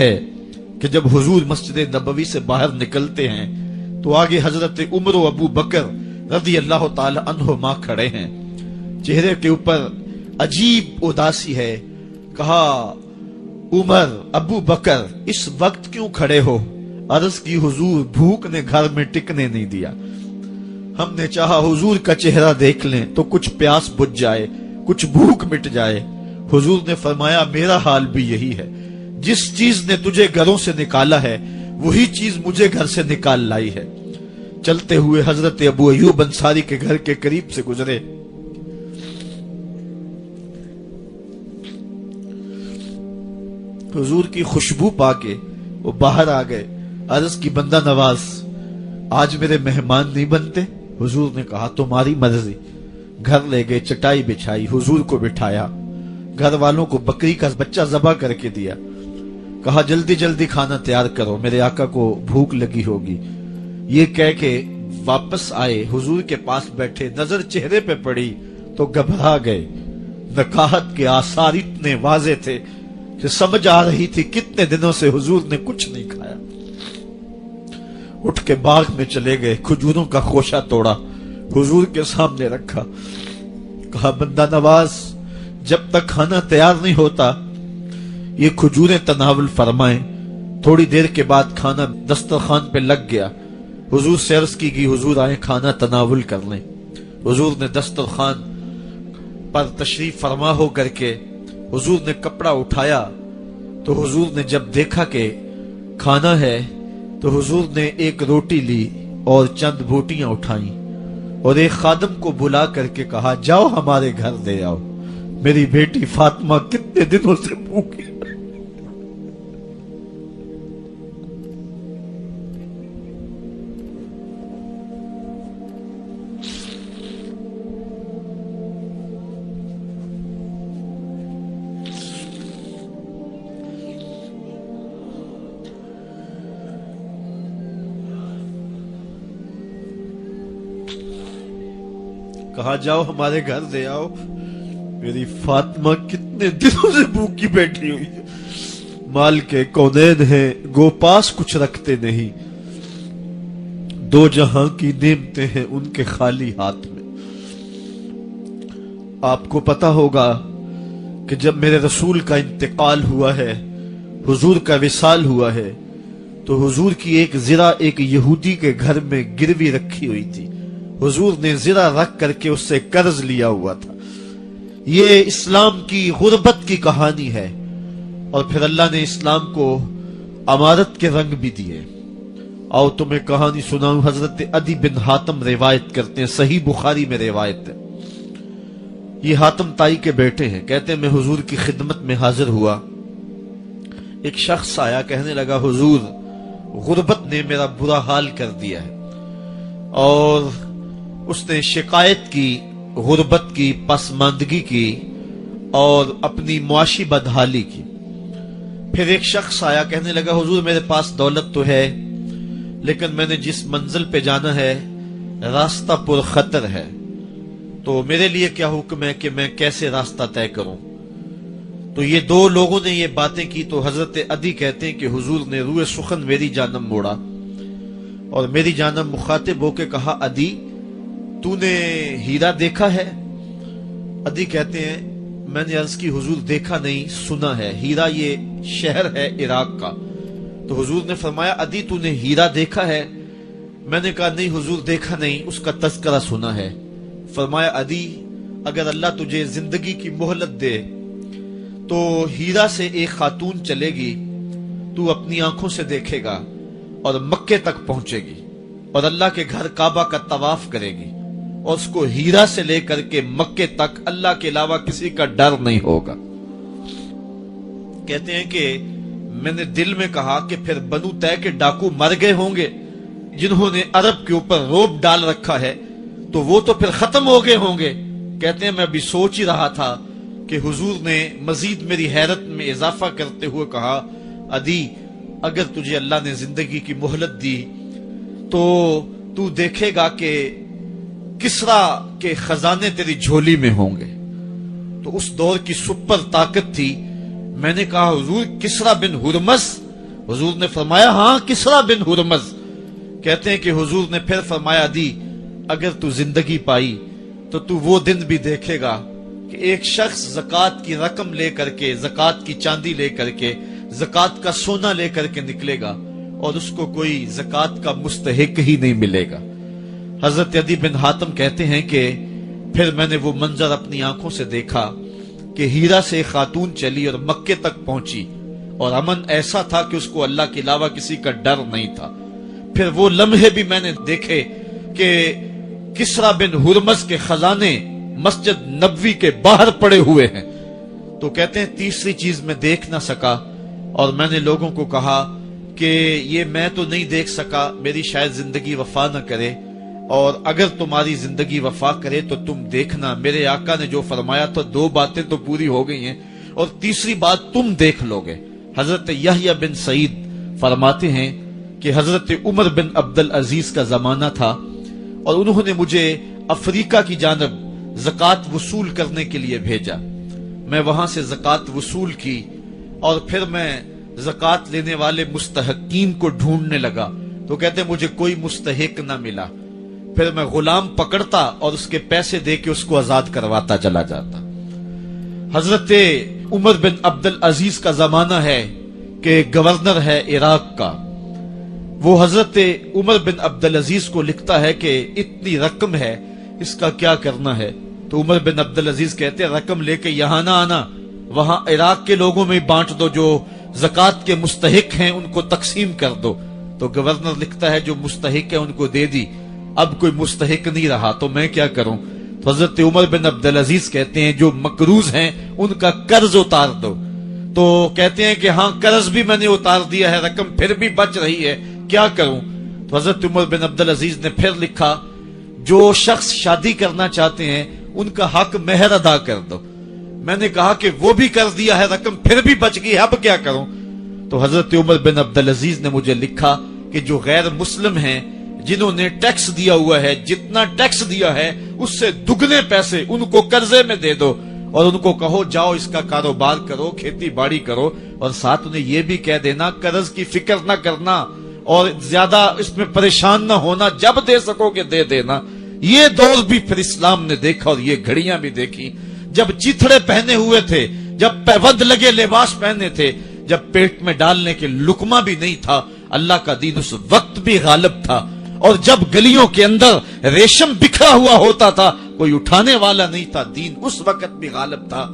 ہے کہ جب حضور مسجد نبوی سے باہر نکلتے ہیں تو آگے حضرت عمر و ابو بکر رضی اللہ تعالی عنہما کھڑے ہیں، چہرے کے اوپر عجیب اداسی ہے۔ کہا عمر، ابو بکر اس وقت کیوں کھڑے ہو؟ عرض کی حضور بھوک نے گھر میں ٹکنے نہیں دیا، ہم نے چاہا حضور کا چہرہ دیکھ لیں تو کچھ پیاس بجھ جائے، کچھ بھوک مٹ جائے۔ حضور نے فرمایا میرا حال بھی یہی ہے، جس چیز نے تجھے گھروں سے نکالا ہے وہی چیز مجھے گھر سے نکال لائی ہے۔ چلتے ہوئے حضرت ابو ایوب انصاری کے گھر کے قریب سے گزرے، حضور کی خوشبو پا کے وہ باہر آ گئے۔ عرض کی بندہ نواز آج میرے مہمان نہیں بنتے؟ حضور نے کہا تمہاری مرضی۔ گھر لے گئے، چٹائی بچھائی، حضور کو بٹھایا، گھر والوں کو بکری کا بچہ ذبح کر کے دیا، کہا جلدی جلدی کھانا تیار کرو، میرے آقا کو بھوک لگی ہوگی۔ یہ کہہ کے واپس آئے، حضور کے پاس بیٹھے، نظر چہرے پہ پڑی تو گھبرا گئے۔ نکاحت کے آثار اتنے واضح تھے کہ سمجھ آ رہی تھی کتنے دنوں سے حضور نے کچھ نہیں کھایا۔ اٹھ کے باغ میں چلے گئے، کھجوروں کا خوشہ توڑا، حضور کے سامنے رکھا، کہا بندہ نواز جب تک کھانا تیار نہیں ہوتا یہ کھجوریں تناول فرمائیں۔ تھوڑی دیر کے بعد کھانا دسترخوان پہ لگ گیا، حضور سے عرض کی گئی حضور آئیں کھانا تناول کر لیں۔ حضور نے دسترخوان پر تشریف فرما ہو کر کے حضور نے کپڑا اٹھایا تو حضور نے جب دیکھا کہ کھانا ہے تو حضور نے ایک روٹی لی اور چند بوٹیاں اٹھائیں اور ایک خادم کو بلا کر کے کہا جاؤ ہمارے گھر دے آؤ، میری بیٹی فاطمہ کتنے دنوں سے بھوکی۔ کہا جاؤ ہمارے گھر دے آؤ، میری فاطمہ کتنے دنوں سے بھوکی بیٹھی ہوئی ہے۔ مال کے کونین ہیں گو پاس کچھ رکھتے نہیں، دو جہاں کی نعمتیں ہیں ان کے خالی ہاتھ میں۔ آپ کو پتا ہوگا کہ جب میرے رسول کا انتقال ہوا ہے، حضور کا وصال ہوا ہے، تو حضور کی ایک زرہ ایک یہودی کے گھر میں گروی رکھی ہوئی تھی، حضور نے زرہ رکھ کر کے اس سے قرض لیا ہوا تھا۔ یہ اسلام کی غربت کی کہانی ہے، اور پھر اللہ نے اسلام کو امارت کے رنگ بھی دیے۔ آؤ تمہیں کہانی سناؤں، حضرت عدی بن حاتم روایت کرتے ہیں، صحیح بخاری میں روایت ہے۔ یہ حاتم تائی کے بیٹے ہیں، کہتے ہیں میں حضور کی خدمت میں حاضر ہوا، ایک شخص آیا، کہنے لگا حضور غربت نے میرا برا حال کر دیا ہے، اور اس نے شکایت کی غربت کی، پسماندگی کی اور اپنی معاشی بدحالی کی۔ پھر ایک شخص آیا، کہنے لگا حضور میرے پاس دولت تو ہے لیکن میں نے جس منزل پہ جانا ہے راستہ پر خطر ہے، تو میرے لیے کیا حکم ہے کہ میں کیسے راستہ طے کروں؟ تو یہ دو لوگوں نے یہ باتیں کی تو حضرت عدی کہتے ہیں کہ حضور نے روئے سخن میری جانب موڑا اور میری جانب مخاطب ہو کے کہا عدی تو نے ہیرا دیکھا ہے؟ عدی کہتے ہیں میں نے عرض کی حضور دیکھا نہیں، سنا ہے، ہیرا یہ شہر ہے عراق کا۔ تو حضور نے فرمایا عدی تو نے ہیرا دیکھا ہے؟ میں نے کہا نہیں حضور دیکھا نہیں، اس کا تذکرہ سنا ہے۔ فرمایا عدی اگر اللہ تجھے زندگی کی مہلت دے تو ہیرا سے ایک خاتون چلے گی، تو اپنی آنکھوں سے دیکھے گا اور مکے تک پہنچے گی اور اللہ کے گھر کعبہ کا طواف کرے گی، اور اس کو ہیرا سے لے کر کے مکے تک اللہ کے علاوہ کسی کا ڈر نہیں ہوگا۔ کہتے ہیں کہ میں نے دل میں کہا کہ پھر بنو طے کے ڈاکو مر گئے ہوں گے جنہوں نے عرب کے اوپر روب ڈال رکھا ہے، تو وہ تو پھر ختم ہو گئے ہوں گے۔ کہتے ہیں میں ابھی سوچ ہی رہا تھا کہ حضور نے مزید میری حیرت میں اضافہ کرتے ہوئے کہا عدی اگر تجھے اللہ نے زندگی کی مہلت دی تو دیکھے گا کہ کسرا کے خزانے تیری جھولی میں ہوں گے۔ تو اس دور کی سپر طاقت تھی۔ میں نے کہا حضور کسرا بن ہرمز हुजूर ने फरमाया हाँ किसरा बिन हुरमज। कहते हैं कि हुजूर ने फिर फरमाया दी अगर तू जिंदगी पाई तो तू वो दिन भी देखेगा कि एक शख्स ज़कात की रकम लेकर के, ज़कात की चांदी लेकर के, ज़कात का सोना लेकर के निकलेगा और उसको कोई ज़कात का मुस्तहिक ही नहीं मिलेगा। हजरत अदी बिन हातिम कहते हैं कि फिर मैंने वो मंजर अपनी आंखों से देखा कि हीरा से एक खातून चली और मक्के तक पहुंची और अमन ऐसा था कि उसको अल्लाह के अलावा किसी का डर नहीं था। फिर वो लम्हे भी मैंने देखे कि किसरा बिन हुरमज के खजाने मस्जिद नबवी के बाहर पड़े हुए हैं। तो कहते हैं तीसरी चीज मैं देख ना सका और मैंने लोगों को कहा कि ये मैं तो नहीं देख सका, मेरी शायद जिंदगी वफा न करे, और अगर तुम्हारी जिंदगी वफा करे तो तुम देखना मेरे आका ने जो फरमाया तो दो बातें तो पूरी हो गई हैं और तीसरी बात तुम देख लोगे। हजरत यहया बिन सईद फरमाते हैं कि हजरत उमर बिन अब्दुल अजीज का जमाना था और उन्होंने मुझे अफ्रीका की जानब ज़कात वसूल करने के लिए भेजा। मैं वहां से ज़कात वसूल की और फिर मैं ज़कात लेने वाले मुस्तहकीन को ढूंढने लगा। तो कहते मुझे कोई मुस्तहिक ना मिला। फिर मैं गुलाम पकड़ता और उसके पैसे दे के उसको आजाद करवाता चला जाता। हजरत उमर बिन अब्दुल अजीज का जमाना है कि गवर्नर है इराक का। वो हजरत उमर बिन अब्दुल अजीज को लिखता है कि इतनी रकम है, इसका क्या करना है। तो उमर बिन अब्दुल अजीज कहते हैं रकम लेके यहां ना आना, वहां इराक के लोगों में बांट दो, जो ज़कात के मुस्तहिक हैं उनको तकसीम कर दो। तो गवर्नर लिखता है जो मुस्तहिक है उनको दे दी, अब कोई मुस्तहिक नहीं रहा तो मैं क्या करूं। तो हजरत उमर बिन अब्दुल अजीज कहते हैं जो मकरूज हैं उनका कर्ज उतार दो। तो कहते हैं कि हाँ कर्ज भी मैंने उतार दिया है, रकम फिर भी बच रही है, क्या करूं। तो हजरत उमर बिन अब्दुल अजीज ने फिर लिखा जो शख्स शादी करना चाहते हैं उनका हक मेहर अदा कर दो। मैंने कहा कि वो भी कर दिया है, रकम फिर भी बच गई, अब क्या करूं। तो हजरत उमर बिन अब्दुल अजीज ने मुझे लिखा कि जो गैर मुस्लिम हैं जिन्होंने टैक्स दिया हुआ है, जितना टैक्स दिया है उससे दुगने पैसे उनको कर्जे में दे दो और उनको कहो जाओ इसका कारोबार करो, खेती बाड़ी करो, और साथ उन्हें यह भी कह देना कर्ज की फिक्र ना करना और ज्यादा इसमें परेशान ना होना, जब दे सकोगे दे देना। ये दौर भी फिर इस्लाम ने देखा और ये घड़ियां भी देखी जब चिथड़े पहने हुए थे, जब पैबंद लगे लिबास पहने थे, जब पेट में डालने के लुकमा भी नहीं था। अल्लाह का दीन उस वक्त भी गालिब था और जब गलियों के अंदर रेशम बिखरा हुआ होता था कोई उठाने वाला नहीं था, दीन उस वक्त भी गालिब था।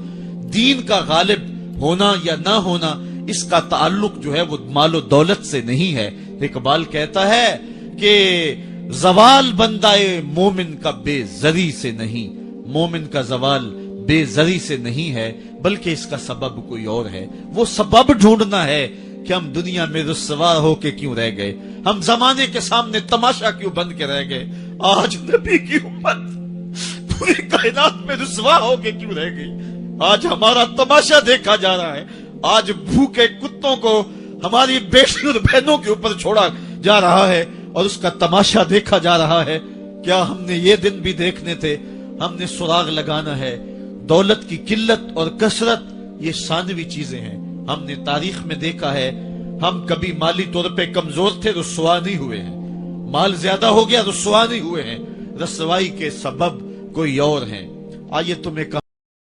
दीन का गालिब होना या ना होना इसका ताल्लुक जो है वो मालो दौलत से नहीं है। इकबाल कहता है कि जवाल बंदाए मोमिन का बेजरी से नहीं, मोमिन का जवाल बेजरी से नहीं है बल्कि इसका सबब कोई और है। वो सबब ढूंढना है कि हम दुनिया में रुस्वा होके क्यों रह गए, हम जमाने के सामने तमाशा क्यों बन के रह गए। आज नबी की उम्मत पूरी कायनात में रुस्वा होके क्यों रह गई। आज हमारा तमाशा देखा जा रहा है, आज भूखे कुत्तों को हमारी बेटियों और बहनों के ऊपर छोड़ा जा रहा है और उसका तमाशा देखा जा रहा है। क्या हमने ये दिन भी देखने थे। हमने सुराग लगाना है। दौलत की किल्लत और कसरत ये सानवी चीजें हैं। हमने तारीख में देखा है हम कभी माली तौर पे कमजोर थे, रुस्वा नहीं हुए हैं। माल ज्यादा हो गया, रुस्वा नहीं हुए हैं। रसवाई के सबब कोई और हैं। आइए तुम्हें